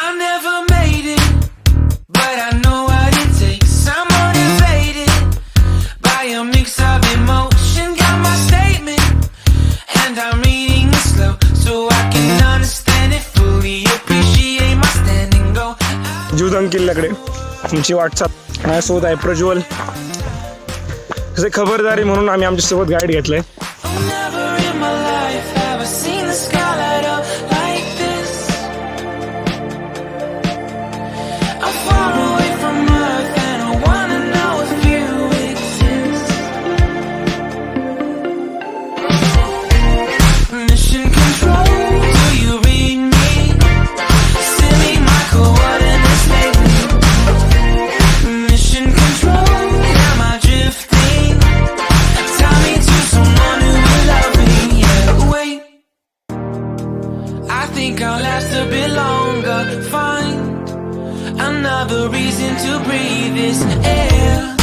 I never made it, but I know what it takes. I'm motivated by a mix of emotion. Got my statement, and I'm reading it slow so I can understand it fully. Appreciate my standing. Go. Jivdhan किल्ल्याकडे तुमची वाटचाल माझ्यासोबत आहे प्रज्वल. तसे खबरदारी म्हणून आम्ही आमच्यासोबत guide घेतलंय. Never in my life have I seen the sky light up like this. I'm far away from Earth and I wanna know if you exist. Mission control, do you read me? Send me my coordinates lately. Mission control, am I drifting? Tie me to someone who will love me. Yeah, wait, I think I'll last a bit longer. Find another reason to breathe this air.